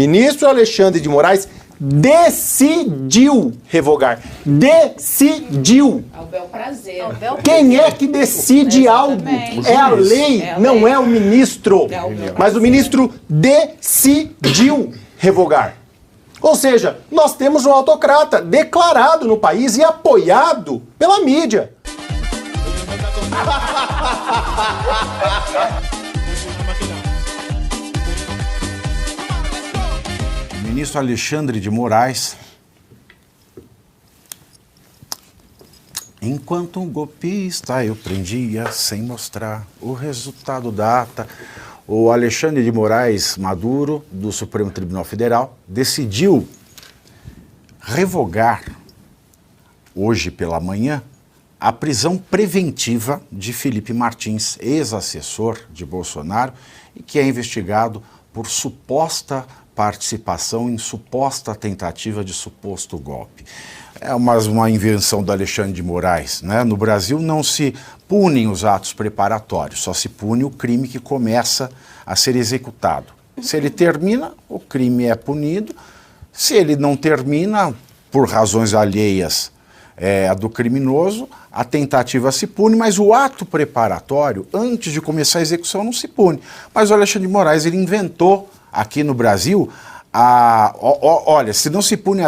ministro Alexandre de Moraes decidiu revogar. Decidiu. Ao bel prazer. Quem é que decide algo? É a lei, não é o ministro. Mas o ministro decidiu revogar. Ou seja, nós temos um autocrata declarado no país e apoiado pela mídia. O ministro Alexandre de Moraes, enquanto um golpista eu prendia sem mostrar o resultado da ata, o Alexandre de Moraes Maduro, do Supremo Tribunal Federal, decidiu revogar, hoje pela manhã, a prisão preventiva de Felipe Martins, ex-assessor de Bolsonaro, e que é investigado por suposta participação em suposta tentativa de suposto golpe. É uma invenção do Alexandre de Moraes, né? No Brasil não se punem os atos preparatórios, só se pune o crime que começa a ser executado. Se ele termina, o crime é punido. Se ele não termina, por razões alheias a do criminoso, a tentativa se pune, mas o ato preparatório, antes de começar a execução, não se pune. Mas o Alexandre de Moraes, ele inventou aqui no Brasil, olha, se não se pune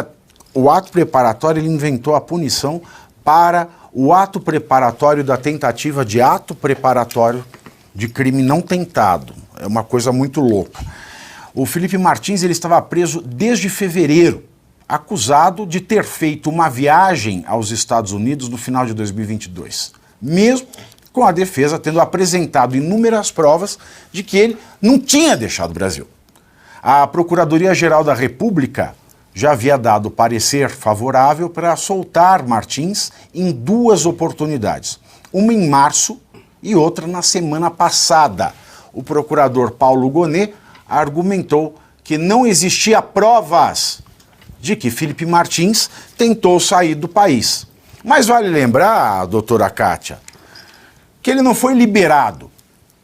o ato preparatório, ele inventou a punição para o ato preparatório da tentativa de ato preparatório de crime não tentado. É uma coisa muito louca. O Felipe Martins, ele estava preso desde fevereiro, acusado de ter feito uma viagem aos Estados Unidos no final de 2022, mesmo com a defesa tendo apresentado inúmeras provas de que ele não tinha deixado o Brasil. A Procuradoria-Geral da República já havia dado parecer favorável para soltar Martins em duas oportunidades, uma em março e outra na semana passada. O procurador Paulo Gonet argumentou que não existia provas de que Felipe Martins tentou sair do país. Mas vale lembrar, doutora Kátia, que ele não foi liberado.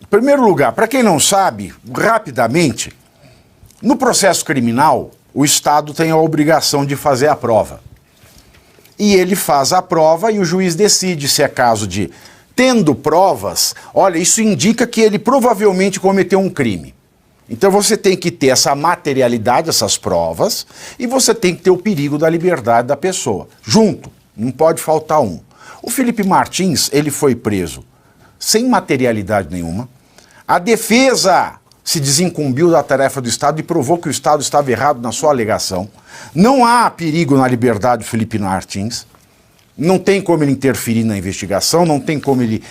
Em primeiro lugar, para quem não sabe, rapidamente, no processo criminal, o Estado tem a obrigação de fazer a prova. E ele faz a prova e o juiz decide se é caso de, tendo provas, olha, isso indica que ele provavelmente cometeu um crime. Então você tem que ter essa materialidade, essas provas, e você tem que ter o perigo da liberdade da pessoa. Junto, não pode faltar um. O Felipe Martins, ele foi preso sem materialidade nenhuma. A defesa se desincumbiu da tarefa do Estado e provou que o Estado estava errado na sua alegação. Não há perigo na liberdade do Felipe Martins. Não tem como ele interferir na investigação, não tem como ele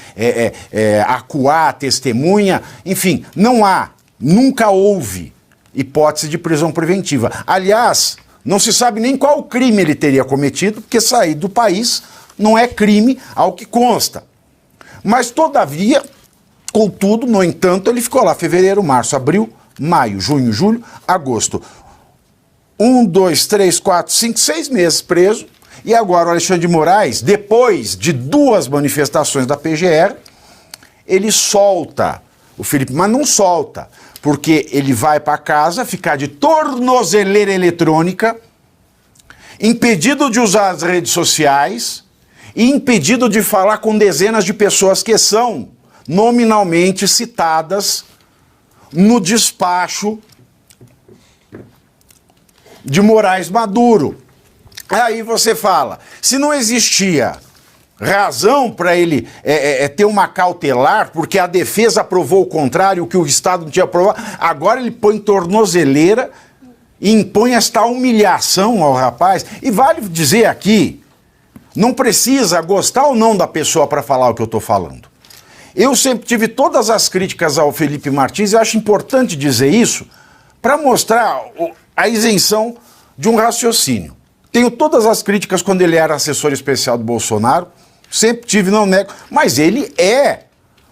acuar a testemunha. Enfim, não há, nunca houve hipótese de prisão preventiva. Aliás, não se sabe nem qual crime ele teria cometido, porque sair do país não é crime ao que consta. Mas, todavia, contudo, no entanto, ele ficou lá fevereiro, março, abril, maio, junho, julho, agosto. 1, 2, 3, 4, 5, 6 meses preso. E agora o Alexandre de Moraes, depois de duas manifestações da PGR, ele solta o Felipe, mas não solta, porque ele vai para casa ficar de tornozeleira eletrônica, impedido de usar as redes sociais e impedido de falar com dezenas de pessoas que são nominalmente citadas no despacho de Moraes Maduro. Aí você fala, se não existia razão para ele ter uma cautelar, porque a defesa provou o contrário, que o Estado não tinha provado, agora ele põe tornozeleira e impõe esta humilhação ao rapaz. E vale dizer aqui, não precisa gostar ou não da pessoa para falar o que eu estou falando. Eu sempre tive todas as críticas ao Felipe Martins e acho importante dizer isso para mostrar a isenção de um raciocínio. Tenho todas as críticas quando ele era assessor especial do Bolsonaro, sempre tive, não nego, mas ele é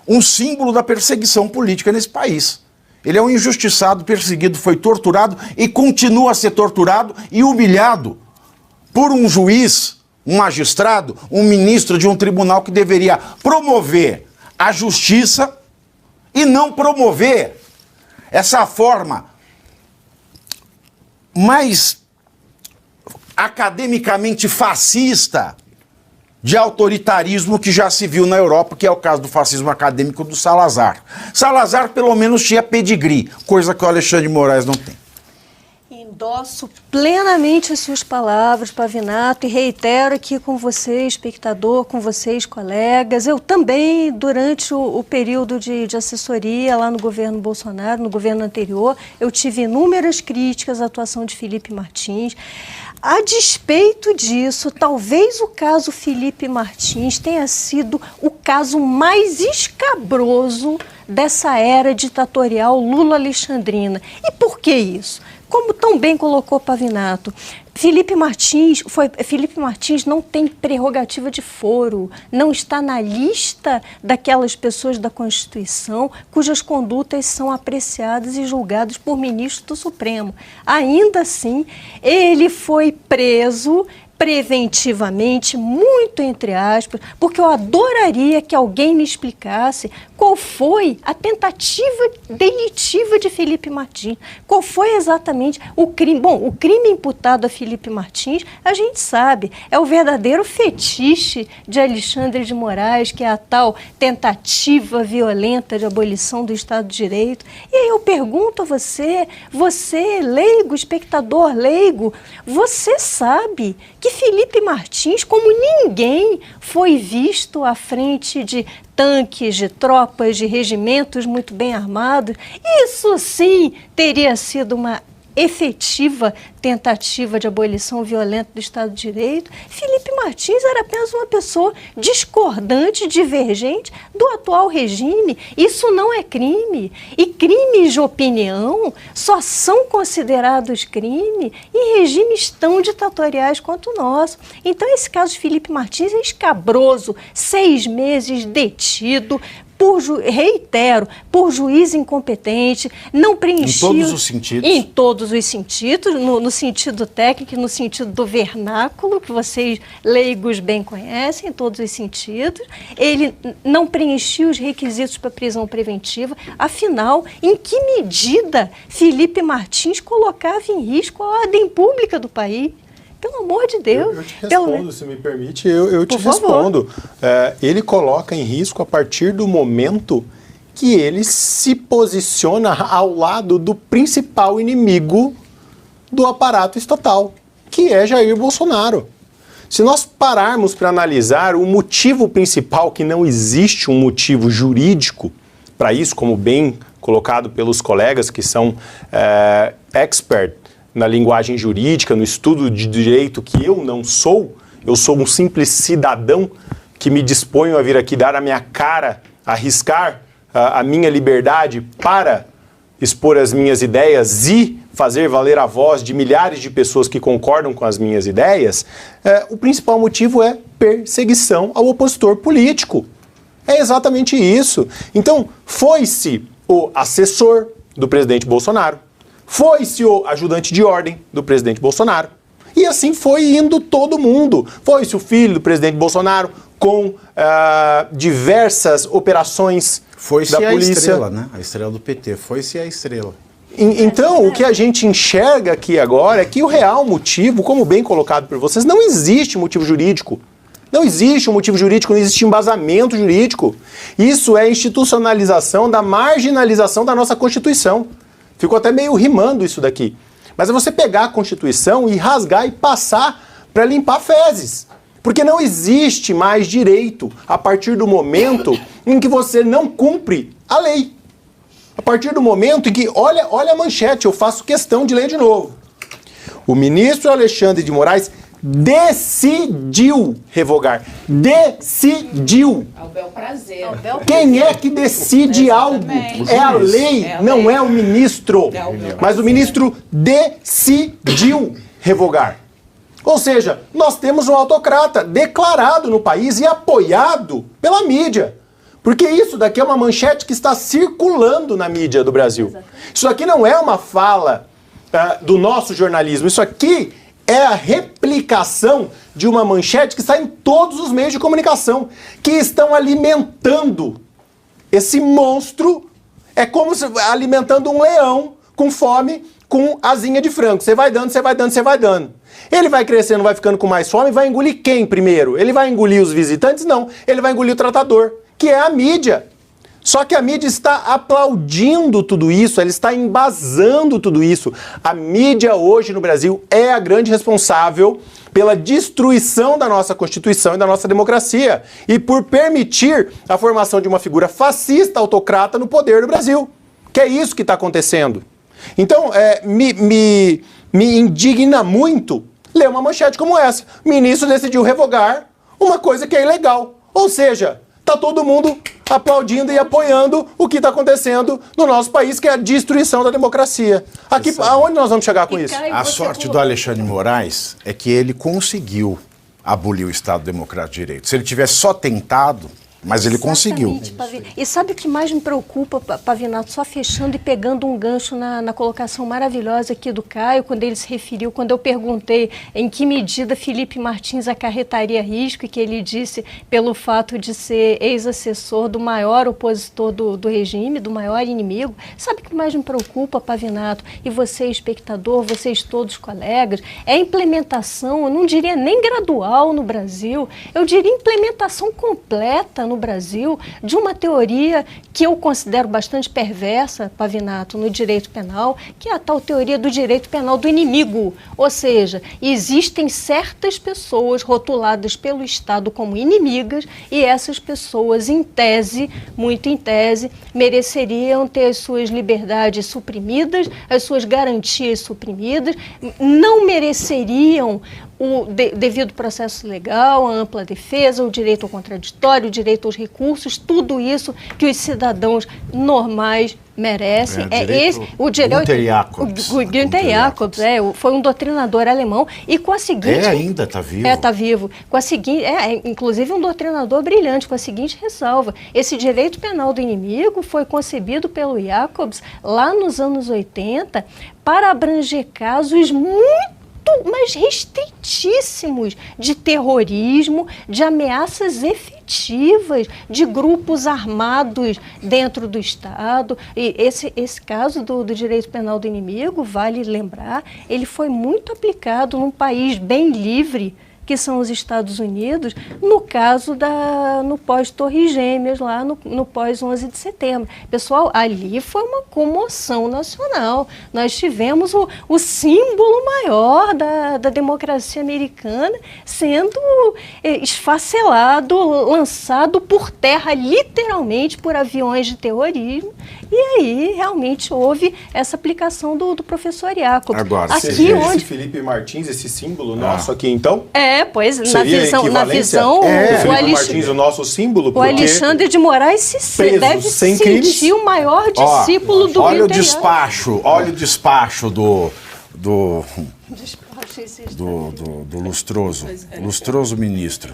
um símbolo da perseguição política nesse país. Ele é um injustiçado, perseguido, foi torturado e continua a ser torturado e humilhado por um juiz, um magistrado, um ministro de um tribunal que deveria promover a justiça e não promover essa forma mais academicamente fascista de autoritarismo que já se viu na Europa, que é o caso do fascismo acadêmico do Salazar. Salazar, pelo menos, tinha pedigree, coisa que o Alexandre de Moraes não tem. Endosso plenamente as suas palavras, Pavinato, e reitero aqui com você, espectador, com vocês, colegas. Eu também, durante o período de assessoria lá no governo Bolsonaro, no governo anterior, eu tive inúmeras críticas à atuação de Felipe Martins. A despeito disso, talvez o caso Felipe Martins tenha sido o caso mais escabroso dessa era ditatorial Lula-Alexandrina. E por que isso? Como tão bem colocou Pavinato, Felipe Martins não tem prerrogativa de foro, não está na lista daquelas pessoas da Constituição cujas condutas são apreciadas e julgadas por ministros do Supremo. Ainda assim, ele foi preso preventivamente, muito entre aspas, porque eu adoraria que alguém me explicasse qual foi a tentativa delitiva de Felipe Martins, qual foi exatamente o crime. Bom, o crime imputado a Felipe Martins, a gente sabe, é o verdadeiro fetiche de Alexandre de Moraes, que é a tal tentativa violenta de abolição do Estado de Direito. E aí eu pergunto a você leigo, espectador leigo, você sabe que Felipe Martins, como ninguém, foi visto à frente de tanques, de tropas, de regimentos muito bem armados? Isso sim teria sido uma efetiva tentativa de abolição violenta do Estado de Direito. Felipe Martins era apenas uma pessoa discordante, divergente do atual regime. Isso não é crime. E crimes de opinião só são considerados crime em regimes tão ditatoriais quanto o nosso. Então, esse caso de Felipe Martins é escabroso. 6 meses detido, reitero, por juiz incompetente, não preencheu... Em todos os sentidos. Em todos os sentidos, no sentido técnico, no sentido do vernáculo, que vocês leigos bem conhecem, em todos os sentidos. Ele não preencheu os requisitos para prisão preventiva. Afinal, em que medida Felipe Martins colocava em risco a ordem pública do país? Pelo amor de Deus. Eu te respondo, se me permite, eu te respondo. Ele coloca em risco a partir do momento que ele se posiciona ao lado do principal inimigo do aparato estatal, que é Jair Bolsonaro. Se nós pararmos para analisar o motivo principal, que não existe um motivo jurídico para isso, como bem colocado pelos colegas que são expert na linguagem jurídica, no estudo de direito, que eu não sou, eu sou um simples cidadão que me disponho a vir aqui dar a minha cara, arriscar a minha liberdade para expor as minhas ideias e fazer valer a voz de milhares de pessoas que concordam com as minhas ideias. O principal motivo é perseguição ao opositor político. É exatamente isso. Então, foi-se o assessor do presidente Bolsonaro, foi-se o ajudante de ordem do presidente Bolsonaro. E assim foi indo todo mundo. Foi-se o filho do presidente Bolsonaro com diversas operações da polícia. Foi-se a estrela, né? A estrela do PT. Foi-se a estrela. Então, o que a gente enxerga aqui agora é que o real motivo, como bem colocado por vocês, não existe motivo jurídico. Não existe um motivo jurídico, não existe embasamento jurídico. Isso é institucionalização da marginalização da nossa Constituição. Ficou até meio rimando isso daqui. Mas é você pegar a Constituição e rasgar e passar para limpar fezes. Porque não existe mais direito a partir do momento em que você não cumpre a lei. A partir do momento em que, olha a manchete, eu faço questão de ler de novo. O ministro Alexandre de Moraes decidiu revogar. Decidiu. Ao bel prazer. Quem é que decide algo? É a lei, não é o ministro. Mas o ministro decidiu revogar. Ou seja, nós temos um autocrata declarado no país e apoiado pela mídia. Porque isso daqui é uma manchete que está circulando na mídia do Brasil. Isso aqui não é uma fala do nosso jornalismo. Isso aqui é a replicação de uma manchete que está em todos os meios de comunicação, que estão alimentando esse monstro. É como se alimentando um leão com fome, com asinha de frango. Você vai dando, você vai dando, você vai dando. Ele vai crescendo, vai ficando com mais fome, vai engolir quem primeiro? Ele vai engolir os visitantes? Não. Ele vai engolir o tratador, que é a mídia. Só que a mídia está aplaudindo tudo isso, ela está embasando tudo isso. A mídia hoje no Brasil é a grande responsável pela destruição da nossa Constituição e da nossa democracia e por permitir a formação de uma figura fascista, autocrata no poder do Brasil. Que é isso que está acontecendo. Então, me indigna muito ler uma manchete como essa. O ministro decidiu revogar uma coisa que é ilegal. Ou seja, está todo mundo aplaudindo e apoiando o que está acontecendo no nosso país, que é a destruição da democracia. Aqui, aonde nós vamos chegar com isso? A sorte do Alexandre de Moraes é que ele conseguiu abolir o Estado Democrático de Direito. Se ele tivesse só tentado, mas ele conseguiu. E sabe o que mais me preocupa, Pavinato, só fechando e pegando um gancho na colocação maravilhosa aqui do Caio, quando ele se referiu, quando eu perguntei em que medida Felipe Martins acarretaria risco, e que ele disse pelo fato de ser ex-assessor do maior opositor do regime, do maior inimigo. Sabe o que mais me preocupa, Pavinato, e você, espectador, vocês todos colegas, é a implementação, eu não diria nem gradual no Brasil, eu diria implementação completa no Brasil de uma teoria que eu considero bastante perversa, Pavinato, no direito penal, que é a tal teoria do direito penal do inimigo. Ou seja, existem certas pessoas rotuladas pelo Estado como inimigas e essas pessoas, em tese, muito em tese, mereceriam ter as suas liberdades suprimidas, as suas garantias suprimidas, não mereceriam o devido processo legal, a ampla defesa, o direito ao contraditório, o direito aos recursos, tudo isso que os cidadãos normais merecem. O Günther Jacobs. O Günther Jacobs, foi um doutrinador alemão e com a seguinte... ainda está vivo. Está vivo. Com a seguinte, inclusive um doutrinador brilhante, com a seguinte ressalva: esse direito penal do inimigo foi concebido pelo Jacobs lá nos anos 80 para abranger casos muito mas restritíssimos de terrorismo, de ameaças efetivas, de grupos armados dentro do Estado. E esse caso do direito penal do inimigo, vale lembrar, ele foi muito aplicado num país bem livre, que são os Estados Unidos, no caso no pós-Torres Gêmeas, lá no pós-11 de setembro. Pessoal, ali foi uma comoção nacional. Nós tivemos o símbolo maior da democracia americana sendo esfacelado, lançado por terra, literalmente, por aviões de terrorismo. E aí, realmente, houve essa aplicação do professor Jacobs. Agora, aqui você onde... esse Felipe Martins, esse símbolo nosso aqui, então? Pois, na visão o Felipe Martins, o nosso símbolo, o Alexandre de Moraes deve se sentir o maior discípulo do olha o despacho, olha o despacho do lustroso ministro.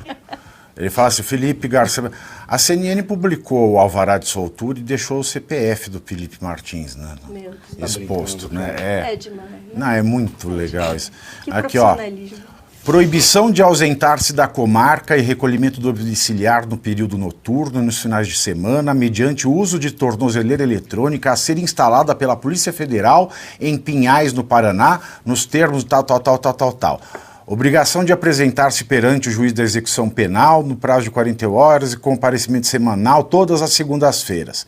Ele fala assim: Felipe Garcia... A CNN publicou o alvará de soltura e deixou o CPF do Felipe Martins, né, exposto. Né? É demais. Né? Não, é muito legal isso. Que aqui, ó. Proibição de ausentar-se da comarca e recolhimento domiciliar no período noturno e nos finais de semana, mediante o uso de tornozeleira eletrônica a ser instalada pela Polícia Federal em Pinhais, no Paraná, nos termos tal. Obrigação de apresentar-se perante o juiz da execução penal no prazo de 40 horas e comparecimento semanal todas as segundas-feiras.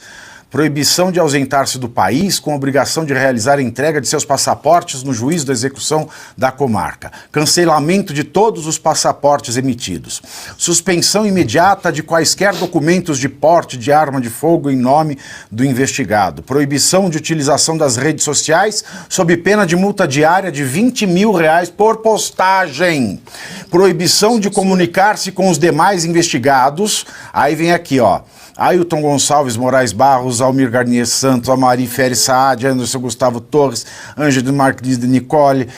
Proibição de ausentar-se do país com obrigação de realizar a entrega de seus passaportes no juízo da execução da comarca. Cancelamento de todos os passaportes emitidos. Suspensão imediata de quaisquer documentos de porte de arma de fogo em nome do investigado. Proibição de utilização das redes sociais sob pena de multa diária de R$20 mil por postagem. Proibição de comunicar-se com os demais investigados. Aí vem aqui, ó. Ailton Gonçalves Moraes Barros, Almir Garnier Santos, Amari Ferri Saad, Anderson Gustavo Torres, Ângelo Marques de Nicole,